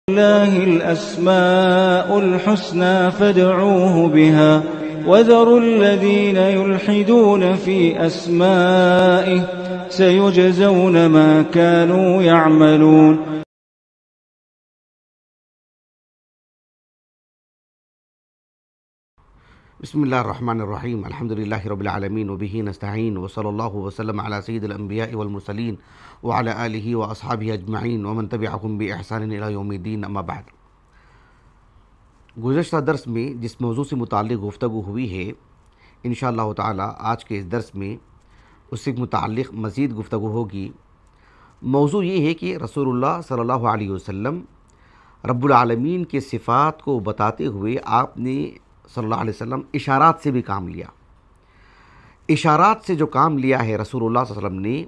لله الأسماء الحسنى فادعوه بها وذروا الذين يلحدون في أسمائه سيجزون ما كانوا يعملون. بسم اللہ الرحمن الرحیم الحمد للہ رب العالمین وبہ نستعین وصلی اللہ وسلم علی سید الانبیاء والمرسلین وعلی آلہ واصحابہ اجمعین ومن تبعہم بإحسان الی یوم الدین اما بعد. گزشتہ درس میں جس موضوع سے متعلق گفتگو ہوئی ہے انشاءاللہ تعالی آج کے اس درس میں اس سے متعلق مزید گفتگو ہوگی. موضوع یہ ہے کہ رسول اللہ صلی اللہ علیہ وسلم رب العالمین کے صفات کو بتاتے ہوئے آپ نے صلی اللہ علیہ وسلم اشارات سے بھی کام لیا. اشارات سے جو کام لیا ہے رسول اللہ صلی اللہ علیہ وسلم نے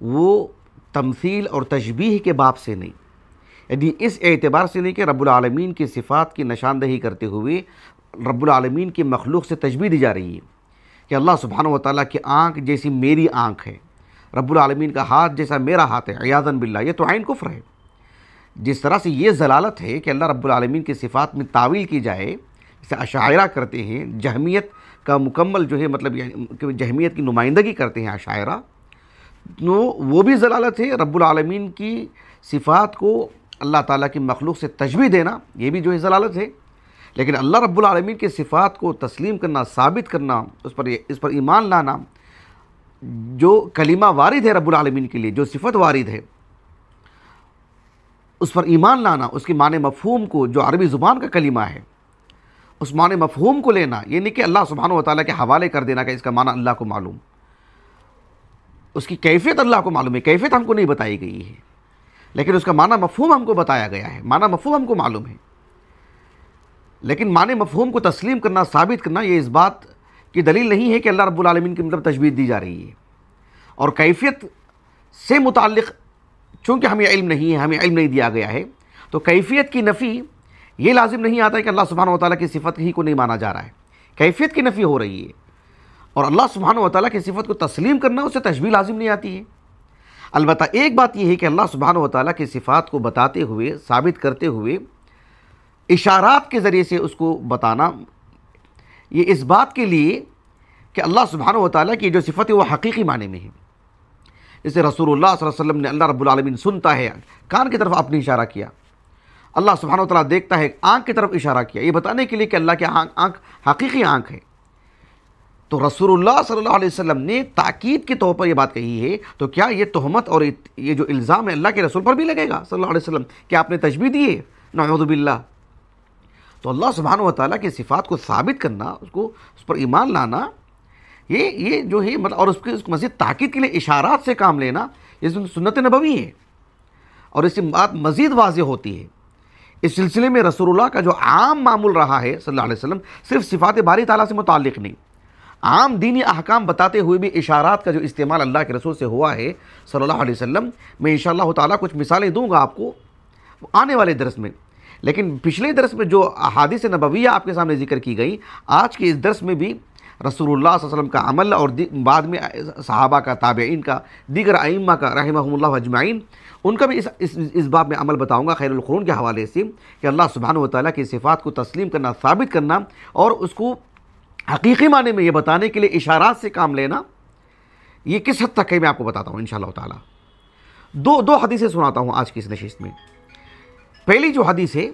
وہ تمثیل اور تشبیہ کے باب سے نہیں، یعنی اس اعتبار سے نہیں کہ رب العالمین کی صفات کی نشاندہی کرتے ہوئے رب العالمین کی مخلوق سے تشبیہ دی جا رہی ہے کہ اللہ سبحانہ وتعالیٰ کی آنکھ جیسی میری آنکھ ہے، رب العالمین کا ہاتھ جیسا میرا ہاتھ ہے. عیاذاً باللہ یہ تو عین کفر ہے. جس طرح سے یہ ضلالت ہے کہ اللہ رب العالمین کی صفات میں تعویل کی جائے، اسے اشاعرہ کرتے ہیں، جہمیت کا مکمل جو ہے مطلب جہمیت کی نمائندگی کرتے ہیں اشاعرہ، تو وہ بھی ضلالت ہے. رب العالمین کی صفات کو اللہ تعالیٰ کی مخلوق سے تشبیہ دینا یہ بھی جو ہے ضلالت ہے. لیکن اللہ رب العالمین کی صفات کو تسلیم کرنا، ثابت کرنا، اس پر ایمان لانا، جو کلمہ وارد ہے رب العالمین کے لیے، جو صفت وارد ہے اس پر ایمان لانا، اس کے معنی مفہوم کو جو عربی زبان کا کلمہ ہے اس معنی مفہوم کو لینا، یہ نہیں کہ اللہ سبحانہ وتعالیٰ کے حوالے کر دینا کہ اس کا معنی اللہ کو معلوم، اس کی کیفیت اللہ کو معلوم ہے، کیفیت ہم کو نہیں بتائی گئی ہے لیکن اس کا معنی مفہوم ہم کو بتایا گیا ہے، معنی مفہوم ہم کو معلوم ہے. لیکن معنی مفہوم کو تسلیم کرنا، ثابت کرنا یہ اس بات کی دلیل نہیں ہے کہ اللہ رب العالمین کی مطلب تشبیہ دی جا رہی ہے. اور کیفیت سے متعلق چونکہ ہمیں علم نہیں ہے، ہمیں علم نہیں دیا گیا ہے، تو کیفیت کی نفی یہ لازم نہیں آتا ہے کہ اللہ سبحانہ وتعالیٰ کی صفت ہی کو نہیں مانا جا رہا ہے، کیفیت کی نفی ہو رہی ہے. اور اللہ سبحانہ وتعالیٰ کی صفت کو تسلیم کرنا اسے تشبیہ لازم نہیں آتی ہے. البتہ ایک بات یہ ہے کہ اللہ سبحانہ وتعالیٰ کی صفات کو بتاتے ہوئے، ثابت کرتے ہوئے اشارات کے ذریعے سے اس کو بتانا، یہ اس بات کے لیے کہ اللہ سبحانہ وتعالیٰ کی جو صفت ہے وہ حقیقی معنی میں ہے. جیسے رسول اللہ صلی اللہ علیہ وسلم نے اللہ رب العالمین سنتا ہے، کان کی طرف اپنی اشارہ کیا، اللہ سبحانہ وتعالیٰ دیکھتا ہے، آنکھ کی طرف اشارہ کیا، یہ بتانے کے لیے کہ اللہ کی آنکھ حقیقی آنکھ ہے. تو رسول اللہ صلی اللہ علیہ وسلم نے تاکید کے طور پر یہ بات کہی ہے، تو کیا یہ تہمت اور یہ جو الزام ہے اللہ کے رسول پر بھی لگے گا صلی اللہ علیہ وسلم کہ آپ نے تشبیہ دی ہے؟ نعوذ باللہ. تو اللہ سبحانہ وتعالیٰ کی صفات کو ثابت کرنا، اس پر ایمان لانا، یہ جو ہے مطلب، اور اس کی مزید تاکید کے لیے اشارات سے کام لینا، یہ سنت نبوی ہے. اور اس سے بات مزید واضح ہوتی ہے. اس سلسلے میں رسول اللہ کا جو عام معمول رہا ہے صلی اللہ علیہ وسلم، صرف صفات باری تعالیٰ سے متعلق نہیں، عام دینی احکام بتاتے ہوئے بھی اشارات کا جو استعمال اللہ کے رسول سے ہوا ہے صلی اللہ علیہ وسلم. میں انشاءاللہ تعالیٰ کچھ مثالیں دوں گا آپ کو آنے والے درس میں. لیکن پچھلے درس میں جو احادیث نبویہ آپ کے سامنے ذکر کی گئی، آج کے اس درس میں بھی رسول اللہ صلی اللہ علیہ وسلم کا عمل اور بعد میں صحابہ کا، تابعین کا، دیگر ائمہ کا رحمہم اللہ اجمعین، ان کا بھی اس باب میں عمل بتاؤں گا خیر القرون کے حوالے سے، کہ اللہ سبحانہ وتعالیٰ کی صفات کو تسلیم کرنا، ثابت کرنا اور اس کو حقیقی معنی میں یہ بتانے کے لیے اشارات سے کام لینا، یہ کس حد تک ہے میں آپ کو بتاتا ہوں انشاءاللہ تعالیٰ. دو حدیثیں سناتا ہوں آج کی اس نشست میں. پہلی جو حدیث ہے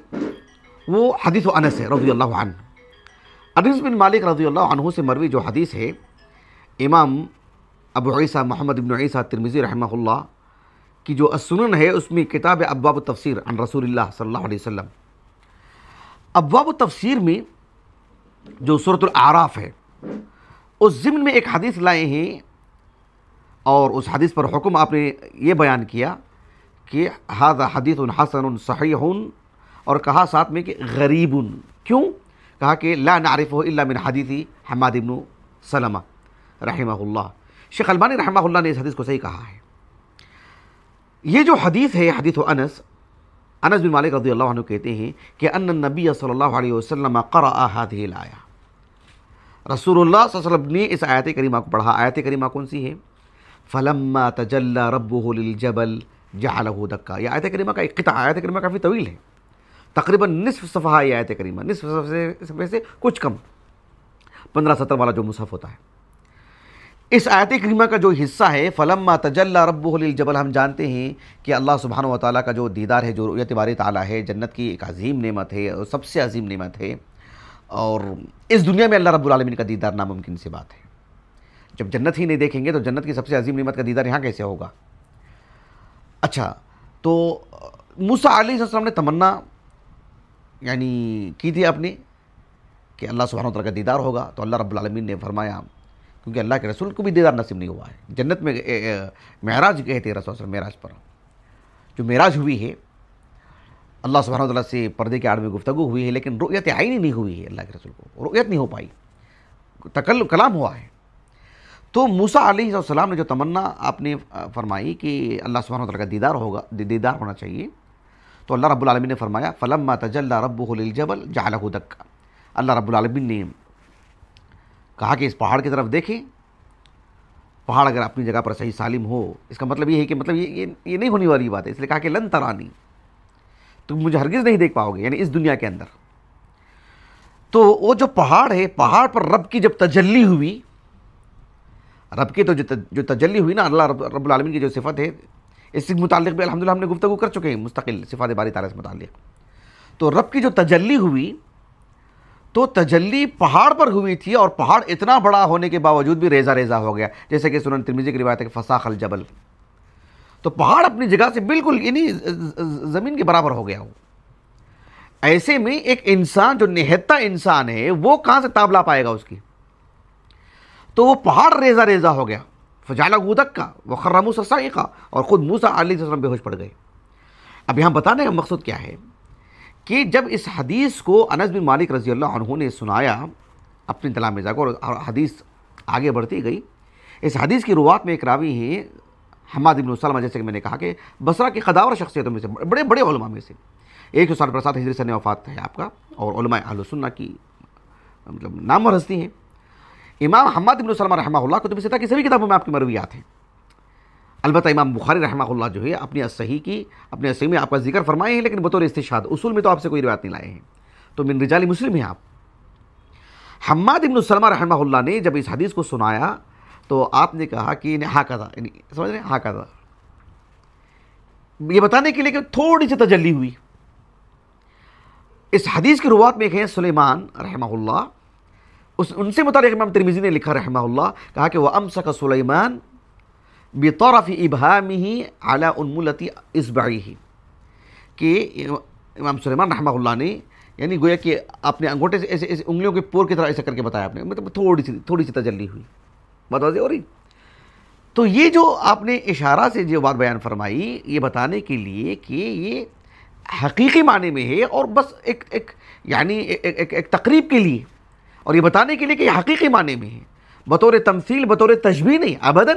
وہ حدیث انس ہے رضی اللہ عنہ. انس بن مالک رضی اللہ عنہ سے مروی جو حدیث ہے، امام ابو عیسیٰ محمد بن عیسیٰ ترمذی رحمہ اللہ کی جو السنن ہے اس میں کتاب ابواب التفسیر عن رسول اللہ صلی اللہ علیہ وسلم، ابواب التفسیر میں جو سورۃ الاعراف ہے اس ضمن میں ایک حدیث لائے ہیں، اور اس حدیث پر حکم آپ نے یہ بیان کیا کہ ھذا حدیث حسن صحیح، اور کہا ساتھ میں کہ غریب. کیوں؟ کہا کہ لا نعرفہ الا من حدیث حماد بن سلمہ رحمہ اللہ. شیخ البانی رحمہ اللہ نے اس حدیث کو صحیح کہا ہے. یہ جو حدیث ہے حدیث انس بن مالک رضی اللہ عنہ کہتے ہیں کہ ان النبی صلی اللہ علیہ وسلم قرأ هذه الآیہ، رسول اللہ صلی اللہ علیہ وسلم نے اس آیت کریمہ کو پڑھا. آیت کریمہ کون سی ہے؟ فَلَمَّا تَجَلَّى رَبُّهُ لِلْجَبَلِ جَعَلَهُ دَكَّا. یہ آیت کریمہ کا ایک قطعہ، آیت کریمہ کافی طویل ہے. تقریباً نصف صفحہ یہ آیت کریمہ، نصف صفحے سے کچھ کم، 15-17 والا جو مصحف ہوتا ہے۔ اس آیت کریمہ کا جو حصہ ہے فلما تجلی ربہ للجبل، ہم جانتے ہیں کہ اللہ سبحانہ و تعالیٰ کا جو دیدار ہے، جو رؤیت باری تعالیٰ ہے، جنت کی ایک عظیم نعمت ہے اور سب سے عظیم نعمت ہے، اور اس دنیا میں اللہ رب العالمین کا دیدار ناممکن سی بات ہے۔ جب جنت ہی نہیں دیکھیں گے تو جنت کی سب سے عظیم نعمت کا دیدار یہاں کیسے ہوگا؟ اچھا، تو موسیٰ علیہ السلام نے تمنا کی تھی اپنی کہ اللہ سبحانہ و تعالیٰ کا دیدار ہوگا، تو اللہ رب العالمین نے فرمایا، کیونکہ اللہ کے رسول کو بھی دیدار نصیب نہیں ہوا ہے۔ جنت میں معراج کہتے ہیں رسول صلی اللہ علیہ وسلم، معراج پر جو معراج ہوئی ہے، اللہ سبحانہ و تعالیٰ سے پردے کے آڑ میں گفتگو ہوئی ہے، لیکن رؤیت عینی نہیں ہوئی ہے، اللہ کے رسول کو رؤیت نہیں ہو پائی، کلام ہوا ہے۔ تو موسیٰ علیہ السلام نے جو تمنا آپ نے فرمائی کہ اللہ سبحانہ و تعالیٰ کا دیدار ہوگا، دیدار ہونا چاہیے، تو اللہ رب العالمین نے فرمایا فلما تجلی ربہ للجبل جعلہ دکا، اللہ رب العالمین نے کہا کہ اس پہاڑ کی طرف دیکھیں، پہاڑ اگر اپنی جگہ پر صحیح سالم ہو، اس کا مطلب یہ ہے کہ یہ نہیں ہونے والی بات ہے، اس لیے کہا کہ لن ترانی، تم مجھے ہرگز نہیں دیکھ پاؤ گے، یعنی اس دنیا کے اندر۔ تو وہ جو پہاڑ ہے، پہاڑ پر رب کی جب تجلی ہوئی، رب کی تو جو تجلی ہوئی نا، اللہ رب العالمین کی جو صفت ہے، اس سے متعلق بھی الحمدللہ ہم نے گفتگو کر چکے ہیں مستقل، صفات باری تعالیٰ سے متعلق۔ تو رب کی جو تجلی ہوئی، تو تجلی پہاڑ پر ہوئی تھی، اور پہاڑ اتنا بڑا ہونے کے باوجود بھی ریزہ ریزہ ہو گیا، جیسے کہ سنن ترمذی کی روایت ہے کہ فساخ الجبل، تو پہاڑ اپنی جگہ سے بالکل زمین کے برابر ہو گیا ہو۔ ایسے میں ایک انسان جو نہتا انسان ہے، وہ کہاں سے تاب لا پائے گا اس کی؟ تو وہ پہاڑ ریزہ ریزہ ہو گیا، فجعلہ دکا وخر موسیٰ صعقا، اور خود موسیٰ علیہ السلام بے ہوش پڑ گئے۔ اب یہاں بتانے کا مقصد کیا ہے کہ جب اس حدیث کو انس بن مالک رضی اللہ عنہ نے سنایا اپنی تلامذہ کو، اور حدیث آگے بڑھتی گئی، اس حدیث کی روات میں ایک راوی ہیں حماد بن سلمہ، جیسے کہ میں نے کہا کہ بصرہ کی قداور شخصیتوں میں سے، بڑے بڑے علماء میں سے، 107 ہجری سنہ وفات ہے آپ کا، اور علماء اہل سنہ کی مطلب نامور ہستی ہیں۔ امام حماد بن سلمہ رحمہ اللہ کتب ستہ کی سبھی کتابوں میں آپ کی مرویات ہیں، البتہ امام بخاری رحمہ اللہ جو ہے اپنی اپنے صحیح میں آپ کا ذکر فرمائے ہیں، لیکن بطور استشہاد، اصول میں تو آپ سے کوئی روایت نہیں لائے ہیں، تو من رجال مسلم ہیں آپ۔ حماد بن سلمہ رحمہ اللہ نے جب اس حدیث کو سنایا تو آپ نے کہا کہ ہاکذا، یعنی سمجھ رہے ہیں، ہاکذا، یہ بتانے کے لیے کہ تھوڑی سی تجلی ہوئی۔ اس حدیث کی روات میں ایک ہے سلیمان رحمہ اللہ، ان سے متعلق امام ترمذی نے لکھا رحمہ اللہ، کہا کہ وَأَمْسَكَ سُلَيْمَانَ بِطَرَفِ إِبْهَامِهِ عَلَى أُنْمُلَةِ إِصْبَعِهِ، کہ امام سلیمان رحمہ اللہ نے یعنی گویا کہ اپنے انگوٹھے سے ایسے انگلیوں کے پور کی طرح ایسا کر کے بتایا، آپ نے مطلب تھوڑی سی تجلی ہوئی، بات واضح ہو رہی۔ تو یہ جو آپ نے اشارہ سے جو بات بیان فرمائی، یہ بتانے کے لیے کہ یہ حقیقی معنی میں ہے، اور بس ایک تقریب کے لیے، اور یہ بتانے کے لیے کہ یہ حقیقی معنی میں ہے، بطور تمثیل، بطور تشبیہ نہیں، ابداً۔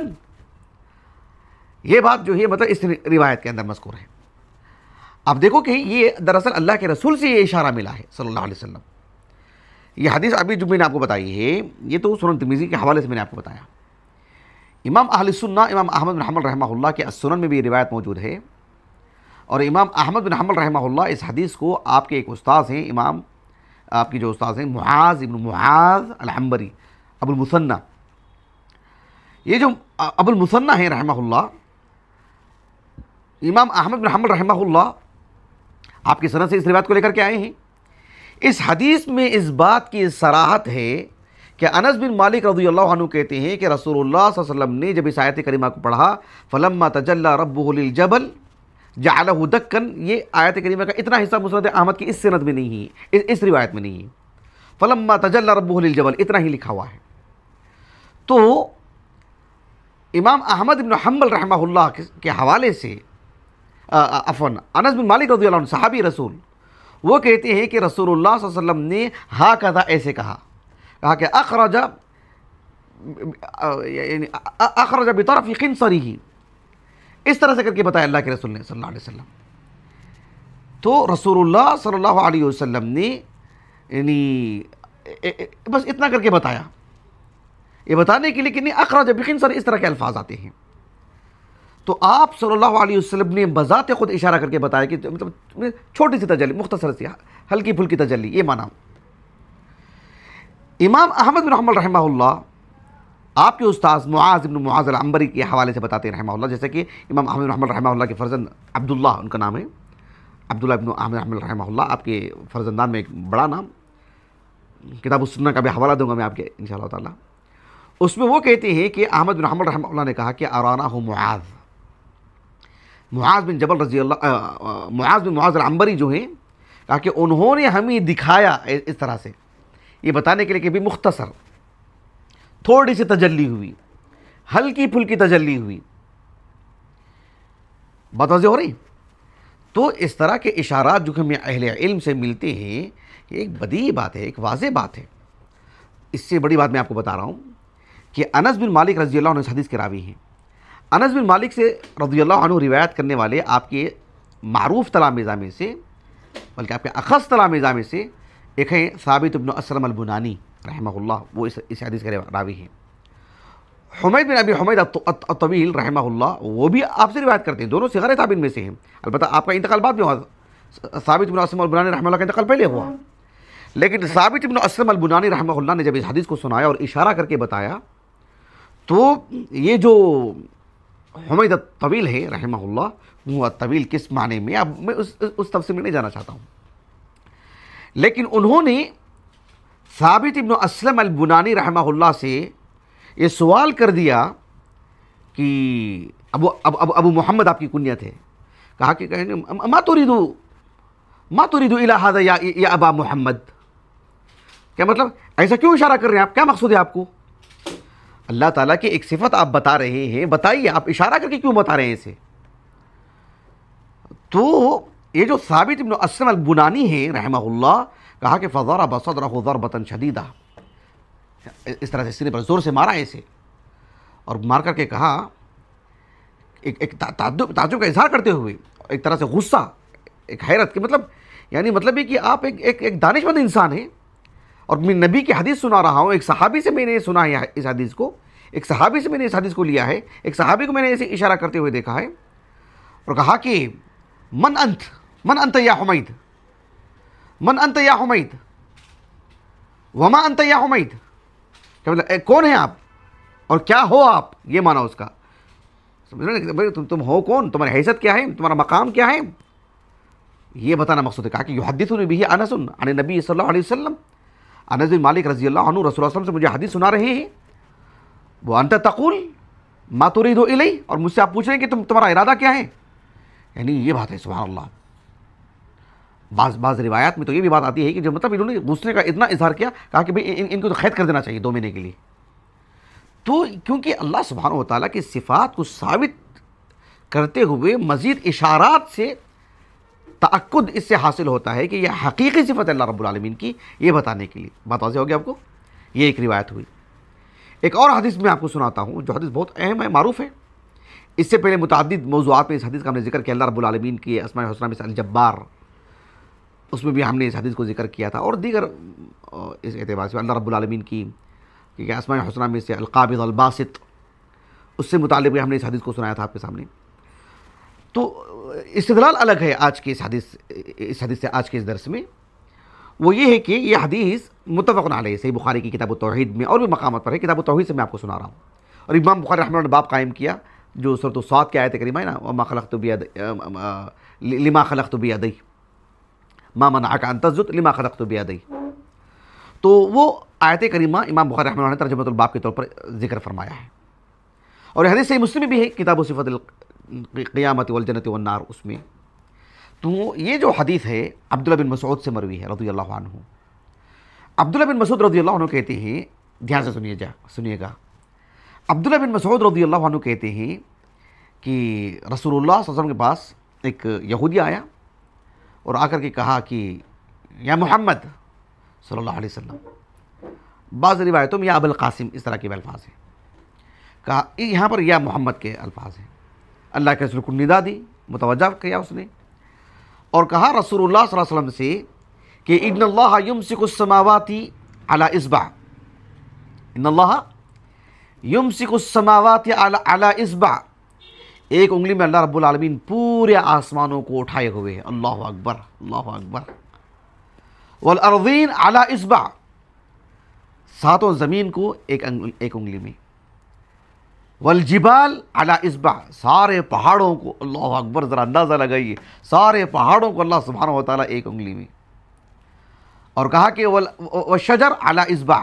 یہ بات جو ہے مطلب اس روایت کے اندر مذکور ہے۔ اب دیکھو کہ یہ دراصل اللہ کے رسول سے یہ اشارہ ملا ہے صلی اللہ علیہ وسلم۔ یہ حدیث ابھی جو میں نے آپ کو بتائی ہے، یہ تو سنن ترمذی کے حوالے سے میں نے آپ کو بتایا۔ امام اہل سنہ امام احمد بن حنبل رحمہ اللہ کے السنن میں بھی یہ روایت موجود ہے، اور امام احمد بن حنبل رحمہ اللہ اس حدیث کو آپ کے ایک استاذ ہیں، آپ کی جو استاذ ہیں معاذ ابن معاذ العنبری، ابو المثنى، یہ جو ابو المثنى ہیں رحمہ اللہ، امام احمد بن حنبل رحمہ اللہ آپ کی سند سے اس روایت کو لے کر کے آئے ہیں۔ اس حدیث میں اس بات کی صراحت ہے کہ انس بن مالک رضی اللہ عنہ کہتے ہیں کہ رسول اللہ صلی اللہ علیہ وسلم نے جب اس آیت کریمہ کو پڑھا فلما تجلی ربہ للجبل جعلہ دکن، یہ آیت کریمہ کا اتنا حصہ مسند احمد کی اس سند میں نہیں ہے، اس روایت میں نہیں ہے، فلما تجلی ربہ للجبل اتنا ہی لکھا ہوا ہے۔ تو امام احمد بن حنبل رحمہ اللہ کے حوالے سے عفواً انس بن مالک رضی اللہ عنہ صحابی رسول، وہ کہتے ہیں کہ رسول اللہ صلی اللہ علیہ وسلم نے ہاکذا ایسے کہا کہ اخرج بطرف قنصرہ، اس طرح سے کر کے بتایا اللہ کے رسول نے صلی اللہ علیہ وسلم۔ تو رسول اللہ صلی اللہ علیہ وسلم نے یعنی بس اتنا کر کے بتایا، یہ بتانے کے لیے کہ نہیں اخرج بقنصرہ اس طرح کے الفاظ آتے ہیں۔ تو آپ صلی اللہ علیہ وسلم نے بذات خود اشارہ کر کے بتایا کہ مطلب چھوٹی سی تجلی، مختصر سی ہلکی پھلکی تجلی، یہ معنی۔ امام احمد بن حنبل رحمہ اللہ آپ کے استاذ معاذ بن معاذ العنبری کے حوالے سے بتاتے ہیں رحمہ اللہ، جیسے کہ امام احمد بن حنبل رحمہ اللہ کے فرزند عبداللہ ان کا نام ہے، عبداللہ بن احمد بن حنبل رحمہ اللہ، آپ کے فرزندان میں ایک بڑا نام، کتاب السنہ کا بھی حوالہ دوں گا میں آپ کے انشاءاللہ تعالی۔ اس میں وہ کہتے ہیں کہ احمد بن حنبل رحمہ اللہ نے کہا کہ ارانہ معاذ بن جبل رضی اللہ، معاذ بن معاذ العنبری جو ہیں، کہا کہ انہوں نے ہمیں دکھایا اس طرح سے، یہ بتانے کے لیے کہ بھی مختصر تھوڑی سی تجلی ہوئی، ہلکی پھلکی تجلی ہوئی، بات واضح ہو رہی؟ تو اس طرح کے اشارات جو ہمیں اہل علم سے ملتے ہیں، یہ ایک بدیہی بات ہے، ایک واضح بات ہے۔ اس سے بڑی بات میں آپ کو بتا رہا ہوں کہ انس بن مالک رضی اللہ عنہ اس حدیث کے راوی ہیں۔ انس بن مالک سے رضی اللہ عنہ روایت کرنے والے آپ کے معروف تلامذہ میں سے، بلکہ آپ کے اخص تلامذہ میں سے ایک ہیں ثابت بن اسلم البنانی رحمہ اللہ، وہ اس حدیث کے راوی ہیں۔ حمید بن ابی حمید الطویل رحمہ اللہ، وہ بھی آپ سے روایت کرتے ہیں، دونوں صغار تابعین میں سے ہیں، البتہ آپ کا انتقال بعد میں ہوا، ثابت بن اسلم البنانی رحمہ اللہ کا انتقال پہلے ہوا، لیکن ثابت بن اسلم البنانی رحمہ اللہ نے جب اس حدیث کو سنایا اور اشارہ کر کے بتایا، تو یہ جو حمید الطویل ہے رحمہ اللہ، وہ الطویل کس معنی میں، اب میں اس تفصیل میں نہیں جانا چاہتا ہوں، لیکن انہوں نے ثابت بن اسلم البنانی رحمہ اللہ سے یہ سوال کر دیا کہ ابو محمد آپ کی کنیت ہے، کہا کہ ما تريد الى هذا یا ابا محمد، کیا مطلب ایسا کیوں اشارہ کر رہے ہیں آپ، کیا مقصود ہے آپ کو؟ اللہ تعالیٰ کی ایک صفت آپ بتا رہے ہیں، بتائیے آپ اشارہ کر کے کیوں بتا رہے ہیں اسے؟ تو یہ جو ثابت بن اسلم البنانی ہیں رحمہ اللہ، کہا کہ فضرب صدرہ ضربۃ شدیدہ، اس طرح سے سینے پر زور سے مارا اسے، اور مار کر کے کہا ایک تعجب کا اظہار کرتے ہوئے، ایک طرح سے غصہ، ایک حیرت، کہ مطلب یعنی مطلب یہ کہ آپ ایک دانش مند انسان ہیں، اور میں نبی کی حدیث سنا رہا ہوں، ایک صحابی سے میں نے سنا ہے اس حدیث کو، ایک صحابی سے میں نے اس حدیث کو لیا ہے، ایک صحابی کو میں نے ایسے اشارہ کرتے ہوئے دیکھا ہے، اور کہا کہ من انت یا حمید، من انت یا حمید وما انت یا حمید، کیا مطلب کون ہیں آپ اور کیا ہو آپ، یہ معنی اس کا، سمجھ رہے ہیں؟ تم ہو کون، تمہاری حیثیت کیا ہے، تمہارا مقام کیا ہے، یہ بتانا مقصود ہے۔ کہا کہ یحدثنی بہ انس عن النبی صلی اللہ علیہ وسلم، انس بن مالک رضی اللہ عنہ رسول اللہ صلی اللہ علیہ وسلم سے مجھے حدیث سنا رہے ہیں، وہ انت تقول ما تريد الی، اور مجھ سے آپ پوچھ رہے ہیں کہ تمہارا ارادہ کیا ہے، یعنی یہ بات ہے سبحان اللہ۔ بعض روایات میں تو یہ بھی بات آتی ہے کہ جو مطلب انہوں نے غصے کا اتنا اظہار کیا، کہا کہ بھئی ان کو تو قید کر دینا چاہیے 2 مہینے کے لیے۔ تو کیونکہ اللہ سبحانہ و تعالیٰ کی صفات کو ثابت کرتے ہوئے مزید اشارات سے تأکد اس سے حاصل ہوتا ہے کہ یہ حقیقی صفت ہے اللہ رب العالمین کی، یہ بتانے کے لیے۔ بات واضح ہو گیا آپ کو؟ یہ ایک روایت ہوئی۔ ایک اور حدیث میں آپ کو سناتا ہوں جو حدیث بہت اہم ہے، معروف ہے۔ اس سے پہلے متعدد موضوعات میں اس حدیث کا ہم نے ذکر کیا، اللہ رب العالمین کی اسماء الحسنی میں سے الجبار، اس میں بھی ہم نے اس حدیث کو ذکر کیا تھا، اور دیگر اس اعتبار سے اللہ رب العالمین کی کہ اسماء الحسنی میں سے القابض الباسط، اس سے متعلق بھی ہم نے اس حدیث کو سنایا تھا آپ کے سامنے۔ تو استدلال الگ ہے آج کے اس حدیث سے، آج کے اس درس میں، وہ یہ ہے کہ یہ حدیث متفق علیہ صحیح بخاری کی کتاب التوحید میں اور بھی مقامات پر ہے، کتاب التوحید سے میں آپ کو سنا رہا ہوں، اور امام بخاری رحمہ اللہ نے باب قائم کیا جو سورۃ الصاد کی آیت کریمہ ہے نا، وما خلقت لما خلقت بیدی ما منعک ان تسجد لما خلقت بیدی، تو وہ آیت کریمہ امام بخاری رحمہ اللہ نے ترجمۃ الباب کے طور پر ذکر فرمایا ہے، اور یہ حدیث صحیح مسلم میں بھی ہے کتاب صفت القیامت والجنت والنار، اس میں۔ تو یہ جو حدیث ہے عبداللہ بن مسعود سے مروی ہے رضی اللہ عنہ۔ عبداللہ بن مسعود رضی اللہ عنہ کہتے ہیں، دھیان سے سنیے گا، عبداللہ بن مسعود رضی اللہ عنہ کہتے ہیں کہ رسول اللہ صلی اللہ علیہ وسلم کے پاس ایک یہودی آیا اور آ کر کے کہا کہ یا محمد صلی اللہ علیہ وسلم، بعض روایتوں میں یا ابو القاسم، اس طرح کے الفاظ ہیں، کہا یہاں پر یا محمد کے الفاظ ہیں، اللہ کے رسول کو ندا دی، متوجہ کیا اس نے، اور کہا رسول اللہ صلی اللہ علیہ وسلم سے کہ ان اللہ یمسک السماوات علی اصبع، ان اللہ یمسک السماوات علی اصبع، ایک انگلی میں اللہ رب العالمین پورے آسمانوں کو اٹھائے ہوئے ہیں. اللہ اکبر اللہ اکبر. والارضین علی اصبع، ساتوں زمین کو ایک انگلی میں. والجبال علی اصبع، سارے پہاڑوں کو، اللہ اکبر، ذرا اندازہ لگائیے، سارے پہاڑوں کو اللہ سبحانہ و تعالیٰ ایک انگلی میں. اور کہا کہ والشجر علی اصبع،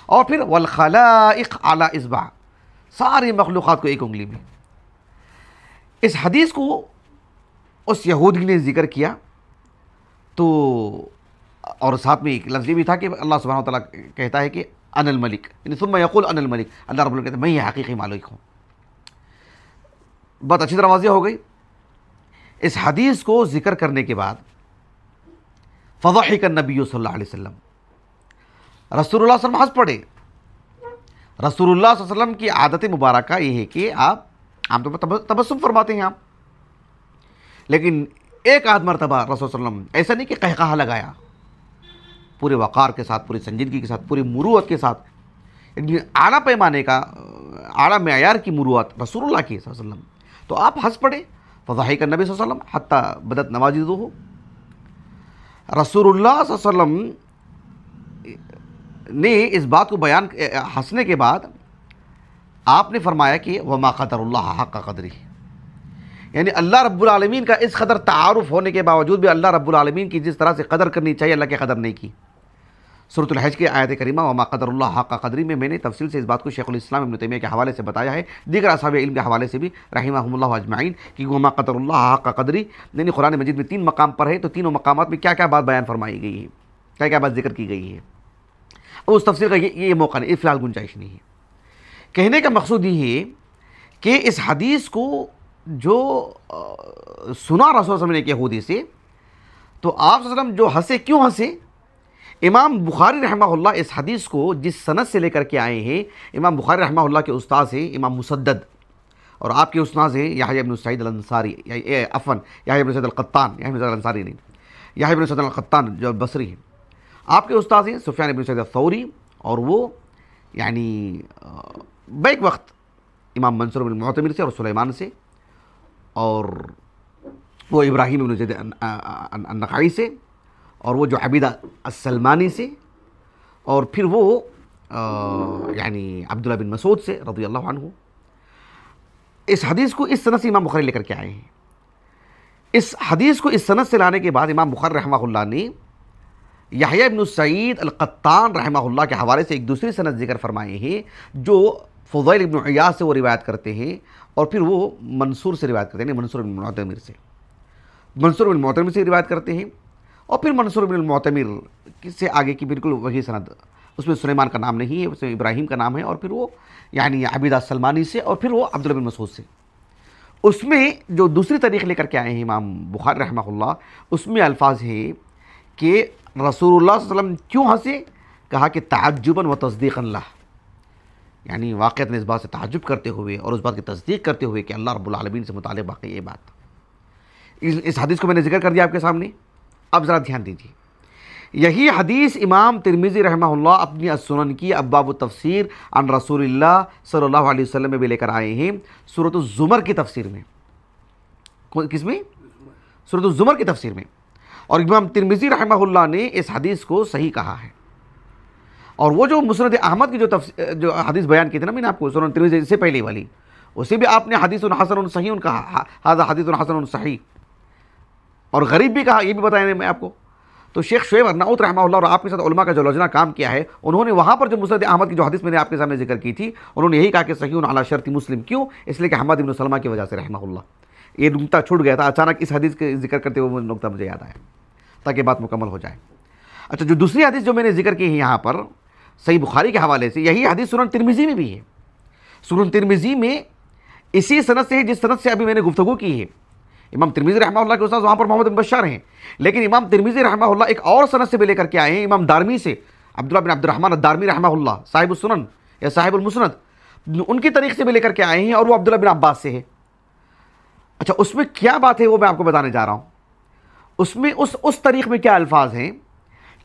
اور پھر والخلائق علی اصبع، ساری مخلوقات کو ایک انگلی میں. اس حدیث کو اس یہودی نے ذکر کیا تو، اور ساتھ میں ایک لفظ یہ بھی تھا کہ اللہ سبحانہ و تعالیٰ کہتا ہے کہ انا الملک، یعنی ثم یقول انا الملک، اللہ رب العالمین کہتا ہے میں یہ حقیقی مالک ہوں. بات اچھی طرح واضح ہو گئی. اس حدیث کو ذکر کرنے کے بعد فضحک النبی صلی اللہ علیہ وسلم، رسول اللہ صلی اللہ علیہ وسلم ہنس پڑے. رسول اللہ صلی اللہ علیہ وسلم کی عادت مبارکہ یہ ہے کہ آپ عام طور پر تبسم فرماتے ہیں آپ، لیکن ایک آدھ مرتبہ رسول صلی اللہ علیہ وسلم ایسا نہیں کہ قہقہہ لگایا، پورے وقار کے ساتھ، پوری سنجیدگی کے ساتھ، پوری مروت کے ساتھ، اعلیٰ پیمانے کا، اعلیٰ معیار کی مروت رسول اللہ کی صلی اللہ علیہ وسلم. تو آپ ہنس پڑے. فضحک النبی صلی اللہ علیہ وسلم حتی بدت نواجذہ. رسول اللہ صلی اللہ علیہ وسلم نے اس بات کو بیان ہنسنے کے بعد آپ نے فرمایا کہ وما قدر اللہ حق قدرہ، یعنی اللہ رب العالمین کا اس قدر تعارف ہونے کے باوجود بھی اللہ رب العالمین کی جس طرح سے قدر کرنی چاہیے اللہ کی قدر نہیں کی. سورۃ الحج کی آیت کریمہ وما قدر اللہ حق قدرہ میں نے تفصیل سے اس بات کو شیخ الاسلام ابن تیمیہ کے حوالے سے بتایا ہے، دیگر اصحاب علم کے حوالے سے بھی رحمہم اللہ اجمعین، کہ وما قدر اللہ حق قدرہ یعنی قرآن مجید میں 3 مقام پر ہے، تو تینوں مقامات میں کیا کیا بات بیان فرمائی گئی ہے، کیا کیا بات ذکر کی گئی ہے. اب اس تفصیل کا یہ موقع نہیں، فی الحال گنجائش نہیں ہے. کہنے کا مقصود یہ ہے کہ اس حدیث کو جو سنا رسول صلی اللہ علیہ وسلم نے یہودی سے، تو آپ صلی اللہ علیہ وسلم جو ہنسے، کیوں ہنسے؟ امام بخاری رحمہ اللہ اس حدیث کو جس سند سے لے کر کے آئے ہیں، امام بخاری رحمہ اللہ کے استاذ ہیں امام مسدد، اور آپ کے استاذ ہیں یحییٰ بن سعید الانصاری، عفواً یحییٰ بن سعید القطان، یحییٰ بن سعید الانصاری نہیں، یحییٰ بن سعید القطان جو بصری ہیں. آپ کے استاذ ہیں سفیان بن سعید الثوری، اور وہ یعنی بیک وقت امام منصور بن معتمر سے اور سلیمان سے، اور وہ ابراہیم بن زید النخعی سے، اور وہ جو عبیدہ السلمانی سے، اور پھر وہ یعنی عبداللہ بن مسعود سے رضی اللہ عنہ. اس حدیث کو اس سند سے امام بخاری لے کر کے آئے ہیں. اس حدیث کو اس سند سے لانے کے بعد امام بخاری رحمہ اللہ نے یحییٰ بن سعید القطان رحمہ اللہ کے حوالے سے ایک دوسری سند ذکر فرمائے ہیں، جو فضیل بن عیاض سے وہ روایت کرتے ہیں، اور پھر وہ منصور سے روایت کرتے ہیں، منصور بن معتمر سے، منصور بن معتمر سے روایت کرتے ہیں، اور پھر منصور بن معتمر سے آگے کی بالکل وہی سند، اس میں سلیمان کا نام نہیں ہے، اس میں ابراہیم کا نام ہے، اور پھر وہ یعنی عبیدہ السلمانی سے، اور پھر وہ عبداللہ بن مسعود سے. اس میں جو دوسری طریق لے کر کے آئے ہیں امام بخاری رحمہ اللہ، اس میں الفاظ ہے کہ رسول اللہ صلی اللہ علیہ وسلم کیوں ہنسے؟ کہا کہ تعجباً و تصدیقاً لہ، یعنی واقعتاً اس بات سے تعجب کرتے ہوئے اور اس بات کی تصدیق کرتے ہوئے کہ اللہ رب العالمین سے متعلق واقعی یہ بات. اس حدیث کو میں نے ذکر کر دیا آپ کے سامنے. اب ذرا دھیان دیجیے، یہی حدیث امام ترمذی رحمہ اللہ اپنی السنن کی ابواب التفسیر عن رسول اللہ صلی اللہ علیہ وسلم میں بھی لے کر آئے ہیں، سورۃ الزمر کی تفسیر میں. کس میں؟ سورۃ الزمر کی تفسیر میں. اور امام ترمذی رحمہ اللہ نے اس حدیث کو صحیح کہا ہے. اور وہ جو مسند احمد کی جو حدیث بیان کی تھی نا میں نے آپ کو، سنن ترمذی سے پہلے والی، اسے بھی آپ نے حدیث حسن صحیح کہا، ھذا حدیث حسن صحیح، اور غریب بھی کہا، یہ بھی بتایا میں آپ کو. تو شیخ شعیب ارناؤت رحمہ اللہ اور آپ کے ساتھ علماء کا جو لجنہ کام کیا ہے، انہوں نے وہاں پر جو مسند احمد کی جو حدیث میں نے آپ کے سامنے ذکر کی تھی، انہوں نے یہی کہا کہ صحیح علی شرط مسلم. کیوں؟ اس لیے کہ حماد بن سلمہ کی وجہ سے رحمہ اللہ. یہ نقطہ چھوٹ گیا تھا، اچانک اس حدیث کے ذکر کرتے ہوئے نقطہ مجھے یاد آیا تاکہ بات مکمل ہو جائے. اچھا، جو دوسری حدیث جو میں نے ذکر کی ہے یہاں پر صحیح بخاری کے حوالے سے، یہی حدیث سنن ترمذی میں بھی ہے. سنن ترمذی میں اسی سند سے ہے جس سند سے ابھی میں نے گفتگو کی ہے. امام ترمذی رحمہ اللہ کے استاد وہاں پر محمد بن بشار ہیں، لیکن امام ترمذی رحمہ اللہ ایک اور سند سے بھی لے کر کے آئے ہیں امام دارمی سے، عبداللہ بن عبد الرحمن الدارمی رحمہ اللہ، صاحب السنن یا صاحب المسند، ان کی طریق سے بھی لے کر کے آئے ہیں، اور وہ عبداللہ بن عباس سے ہے. اچھا، اس میں کیا بات ہے وہ میں آپ کو بتانے جا رہا ہوں. اس میں اس طریق میں کیا الفاظ ہیں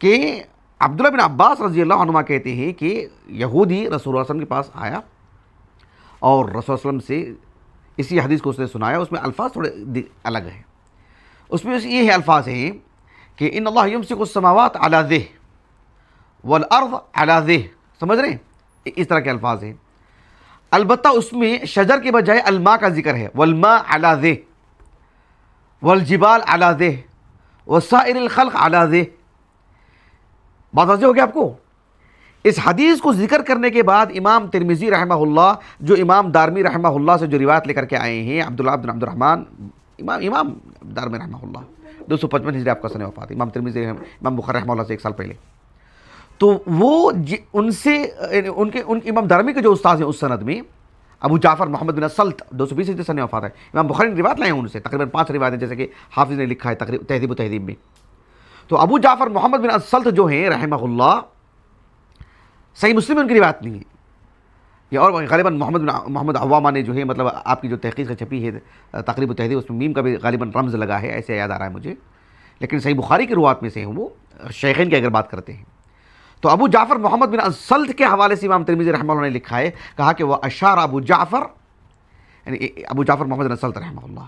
کہ عبداللہ بن عباس رضی اللہ عنہما کہتے ہیں کہ یہودی رسول اللہ صلی اللہ علیہ وسلم کے پاس آیا اور رسول اللہ صلی اللہ علیہ وسلم سے اسی حدیث کو اس نے سنایا، اس میں الفاظ تھوڑے الگ ہیں. اس میں یہ الفاظ ہیں کہ ان اللہ یمسک السماوات علی ذہ والارض علی ذہ، سمجھ رہے ہیں؟ اس طرح کے الفاظ ہیں. البتہ اس میں شجر کے بجائے الماء کا ذکر ہے، والماء علی ذہ والجبال علی ذہ وسائر الخلق علی ذہ. بات واضح ہو گیا آپ کو؟ اس حدیث کو ذکر کرنے کے بعد امام ترمذی رحمہ اللہ جو امام دارمی رحمہ اللہ سے جو روایت لے کر کے آئے ہیں، عبداللہ بن عبد الرحمن، امام دارمی رحمہ اللہ 255 ہجری آپ کا سن وفات، امام ترمذی امام بخاری رحمہ اللہ سے 1 سال پہلے. تو وہ ان سے ان امام دارمی کے جو استاد ہیں اس سند میں ابو جعفر محمد بن السلط 220 ہجری سن وفات ہے. امام بخاری نے روایت لائے ہیں ان سے تقریباً 5 روایتیں، جیسے کہ حافظ نے لکھا ہے تہذیب و تہذیب میں. تو ابو جعفر محمد بن السلط جو ہیں رحمہ اللہ، صحیح مسلم میں ان کی روایت نہیں ہے یہ، اور غالباً محمد عوامہ نے جو ہے مطلب آپ کی جو تحقیق سے چھپی ہے تقریب و تہذیب، اس میں میم کا بھی غالباً رمز لگا ہے، ایسے یاد آ رہا ہے مجھے، لیکن صحیح بخاری کی روایت میں سے ہیں وہ شیخین کی اگر بات کرتے ہیں. تو ابو جعفر محمد بن السلط کے حوالے سے امام ترمذی رحمہ اللہ نے لکھا ہے، کہا کہ وہ اشار ابو جعفر، یعنی ابو جعفر محمد بن السلط رحمہ اللہ،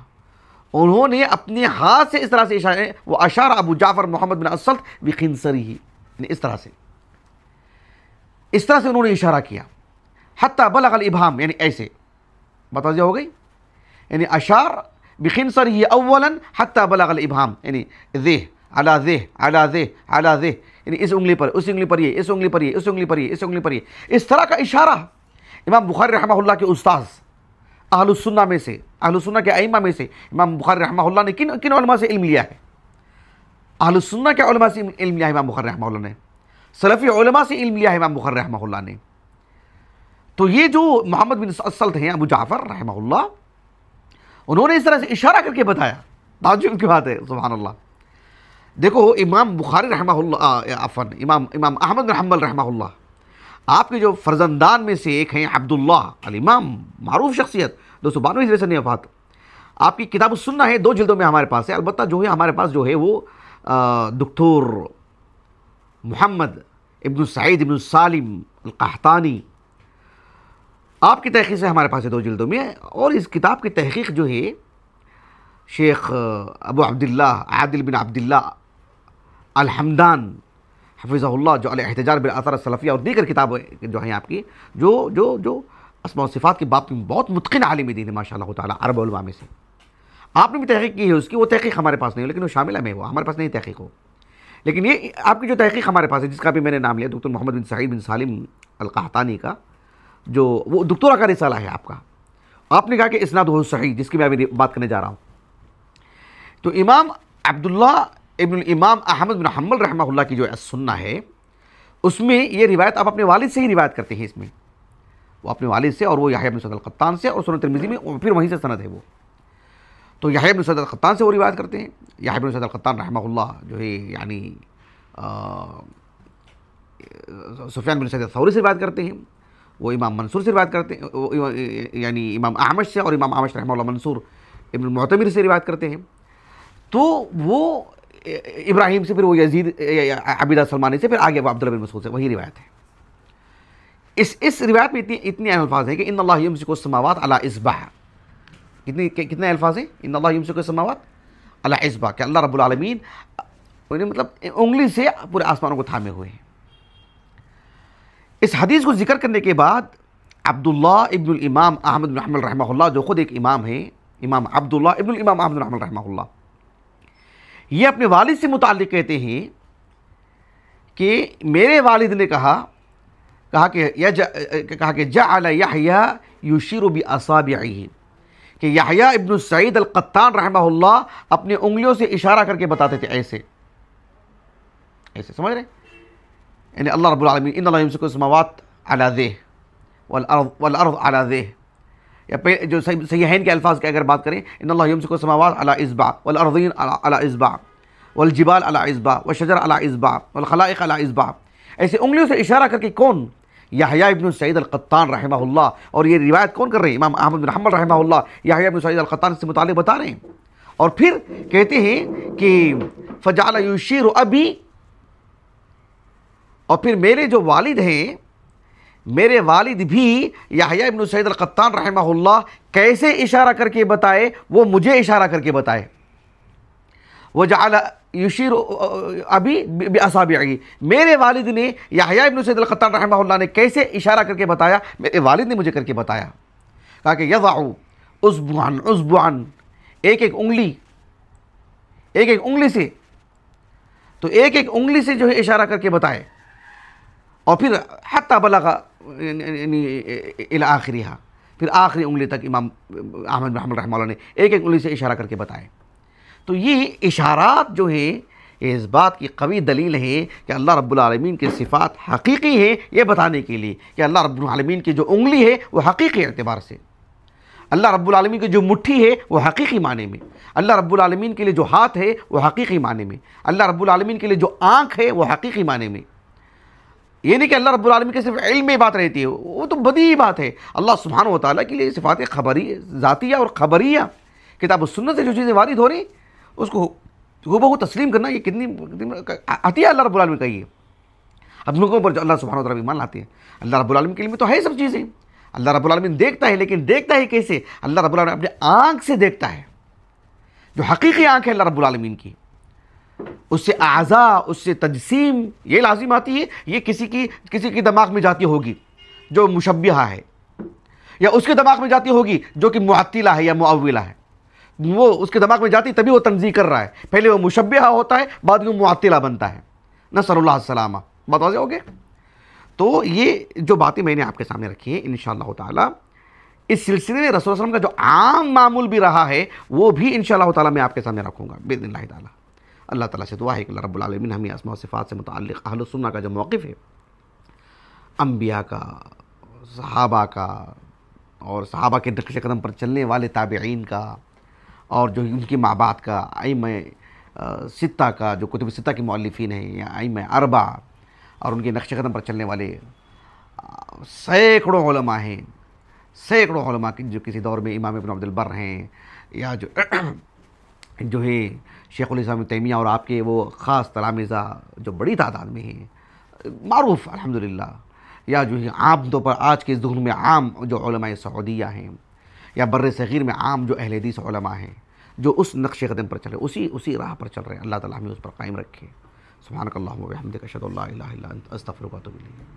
انہوں نے اپنے ہاتھ سے اس طرح سے اشارہ، وہ اشار ابو جعفر محمد بن السلط بخنصرہ، یعنی اس طرح سے انہوں نے اشارہ کیا، حتی بلغ الابہام، یعنی ایسے. بات واضح ہو گئی؟ یعنی اشار بخنصرہ اولا حتی بلغ الابہام، یعنی ذہ علی ذہ علی ذہ علی ذہ، یعنی اس انگلی پر، اس انگلی پر یہ، اس انگلی پر یہ، اس انگلی پر یہ، اس انگلی پر یہ، اس طرح کا اشارہ. امام بخاری رحمہ اللہ کے استاذ اہل السنہ میں سے، اہل السنہ کے ائمہ میں سے امام بخاری رحمہ اللہ نے کن علماء سے علم لیا ہے؟ اہل السنہ کے علماء سے علم لیا ہے امام بخاری رحمہ اللہ نے، سلفی علماء سے علم لیا ہے امام بخاری رحمہ اللہ نے. تو یہ جو محمد بن السلط ہیں ابو جعفر رحمہ اللہ، انہوں نے اس طرح سے اشارہ کر کے بتایا. تعجب کی بات ہے، سبحان اللہ. دیکھو امام بخاری رحمہ اللہ، امام احمد بن حنبل رحمہ اللہ، آپ کے جو فرزندان میں سے ایک ہیں عبداللہ الامام، معروف شخصیت، 292 ہجری سن وفات. آپ کی کتاب السنہ ہے، 2 جلدوں میں ہمارے پاس ہے. البتہ جو ہے ہمارے پاس جو ہے وہ دکتور محمد ابن سعید ابن سالم القحطانی، آپ کی تحقیق سے ہمارے پاس ہے 2 جلدوں میں. اور اس کتاب کی تحقیق جو ہے شیخ ابو عبداللہ عادل بن عبداللہ الحمدان حفظہ اللہ، جو الاحتجاج بالآثار السلفیہ اور دیگر کتابیں جو ہیں آپ کی، جو اسماء و صفات کی باب میں بہت متقن عالم دین ہے ماشاء اللہ تعالیٰ، عرب علماء میں سے. آپ نے بھی تحقیق کی ہے اس کی، وہ تحقیق ہمارے پاس نہیں ہو، لیکن وہ شامل ہے، وہ ہمارے پاس نہیں تحقیق ہو. لیکن یہ آپ کی جو تحقیق ہمارے پاس ہے، جس کا بھی میں نے نام لیا، دکتر محمد بن سعید بن سالم القحطانی کا، جو وہ دکتورہ کا رسالہ ہے آپ کا. آپ نے کہا کہ اسناد ہو صحیح، جس کی میں ابھی بات کرنے جا رہا ہوں. تو امام عبداللہ ابن الامام احمد بن حنبل رحمہ اللہ کی جو السنہ ہے، اس میں یہ روایت آپ اپنے والد سے ہی روایت کرتے ہیں. اس میں وہ اپنے والد سے، اور وہ یحییٰ بن سعید القطان سے، اور سنن ترمذی میں پھر وہیں سے سند ہے وہ. تو یحییٰ بن سعید القطان سے وہ روایت کرتے ہیں. یحییٰ بن سعید القطان رحمہ اللہ جو ہے یعنی سفیان بن سعید الثوری سے روایت کرتے ہیں. وہ امام منصور سے روایت کرتے ہیں، یعنی امام اعمش سے، اور امام اعمش رحمہ اللہ منصور ابن المعتمر سے روایت کرتے ہیں. تو وہ ابراہیم سے، پھر وہ یزید عبیدہ سلمانی سے، پھر آگے وہ عبداللہ بن مسعود سے، وہی روایت ہے. اس روایت میں اتنے الفاظ ہیں کہ ان اللہ یمسک السماوات علی اصبع. کتنے الفاظ ہیں؟ ان اللہ یمسک السماوات علی اصبع، کہ اللہ رب العالمین مطلب انگلی سے پورے آسمانوں کو تھامے ہوئے ہیں. اس حدیث کو ذکر کرنے کے بعد عبداللہ ابن الامام احمد بن حنبل رحمہ اللہ، جو خود ایک امام ہیں، امام عبداللہ ابن الامام احمد بن حنبل رحمہ اللہ، یہ اپنے والد سے متعلق کہتے ہیں کہ میرے والد نے کہا کہ جعل یحییٰ یشیر باصابعہ، کہ یحییٰ ابن سعید القطان رحمہ اللہ اپنے انگلیوں سے اشارہ کر کے بتاتے تھے، ایسے سمجھ رہے ہیں؟ یعنی اللہ رب العالمین ان اللہ یمسک السماوات علی ذہ والارض علی ذہ، یا جو صحیحین کے الفاظ کی اگر بات کریں، ان اللہ یمسک السماوات علی اصبع والارضین علی اصبع والجبال علی اصبع والشجر علی اصبع والخلائق علی اصبع، ایسے انگلیوں سے اشارہ کر کے. کون؟ یحییٰ ابن سعید القطان رحمہ اللہ. اور یہ روایت کون کر رہے ہیں؟ امام احمد بن حنبل رحمہ اللہ یحییٰ ابن سعید القطان سے متعلق بتا رہے ہیں. اور پھر کہتے ہیں کہ فجعل یشیر ابی، اور پھر میرے جو والد ہیں میرے والد بھی یحییٰ ابن سعید القطان رحمہ اللہ کیسے اشارہ کر کے بتائے وہ مجھے اشارہ کر کے بتائے. وجعل یشیر ابی باصابعہ، میرے والد نے یحییٰ ابن سعید القطان رحمہ اللہ نے کیسے اشارہ کر کے بتایا، میرے والد نے مجھے کر کے بتایا. کہا کہ یضع اصبعا اصبعا، ایک ایک انگلی سے، تو ایک ایک انگلی سے جو ہے اشارہ کر کے بتائے، اور پھر حتی بلغ الی آخرہا، پھر آخری انگلی تک امام احمد بن حنبل رحمہ اللہ نے ایک ایک انگلی سے اشارہ کر کے بتائے. تو یہ اشارات جو ہیں یہ اس بات کی قوی دلیل ہے کہ اللہ رب العالمین کی صفات حقیقی ہیں، یہ بتانے کے لیے کہ اللہ رب العالمین کی جو انگلی ہے وہ حقیقی اعتبار سے، اللہ رب العالمین کی جو مٹھی ہے وہ حقیقی معنی میں، اللہ رب العالمین کے لیے جو ہاتھ ہے وہ حقیقی معنی میں، اللہ رب العالمین کے لیے جو آنکھ ہے وہ حقیقی معنی میں. یہ نہیں کہ اللہ رب العالمین کے صرف علم میں بات رہتی ہے، وہ تو بدیہی بات ہے. اللہ سبحانہ و تعالیٰ کے لیے صفات خبری ذاتیہ اور خبریہ کتاب و سنت سے جو چیزیں وارد ہو رہی اس کو ہو تسلیم کرنا، یہ کتنی عطیہ اللہ رب العالمین کا ہی ہے. اب لوگوں پر جو اللہ سبحانہ و تعالیٰ ایمان لاتے ہیں، اللہ رب العالمین کے لیے تو ہے سب چیزیں. اللہ رب العالمین دیکھتا ہے، لیکن دیکھتا ہے کیسے؟ اللہ رب العالمین اپنے آنکھ سے دیکھتا ہے، جو حقیقی آنکھ ہے اللہ رب العالمین کی. اس سے اعضاء، اس سے تجسیم یہ لازم آتی ہے، یہ کسی کی دماغ میں جاتی ہوگی جو مشبہہ ہے، یا اس کے دماغ میں جاتی ہوگی جو کہ معطلہ ہے یا معولہ ہے. وہ اس کے دماغ میں جاتی تبھی وہ تنزیہ کر رہا ہے، پہلے وہ مشبہہ ہوتا ہے بعد میں معطلہ بنتا ہے. نسأل اللہ السلامہ. بات واضح ہو گئے؟ تو یہ جو باتیں میں نے آپ کے سامنے رکھی ہیں انشاءاللہ تعالی اس سلسلے میں رسول اللہ علیہ وسلم کا جو عام معمول بھی رہا ہے وہ بھی انشاءاللہ تعالی میں آپ کے سامنے رکھوں گا باذن اللہ تعالی. اللہ تعالیٰ سے دعا ہے کہ اللہ رب العالمین ہمیں اسماء و صفات سے متعلق اہل سنہ کا جو موقف ہے، انبیاء کا، صحابہ کا، اور صحابہ کے نقش قدم پر چلنے والے تابعین کا، اور جو ان کی ماں باپ کا، ائمہ ستہ کا، جو کتب ستہ کے مؤلفین ہیں، یا ائمہ اربعہ اور ان کے نقش قدم پر چلنے والے سینکڑوں علماء ہیں، سینکڑوں علماء جو کسی دور میں امام ابن عبد البر ہیں، یا جو ہے شیخ الاسلام ابن تیمیہ اور آپ کے وہ خاص تلامذہ جو بڑی تعداد میں ہیں، معروف الحمدللہ، یا جو ہے عام طور پر آج کے دور میں عام جو علماء سعودیہ ہیں، یا بر صغیر میں عام جو اہل حدیث علماء ہیں، جو اس نقش قدم پر چلے، اسی راہ پر چل رہے ہیں. اللہ تعالیٰ ہمیں اس پر قائم رکھے. سبحانک اللہم و بحمدک اشہد ان لا الہ الا انت استغفرک و اتوب الیک.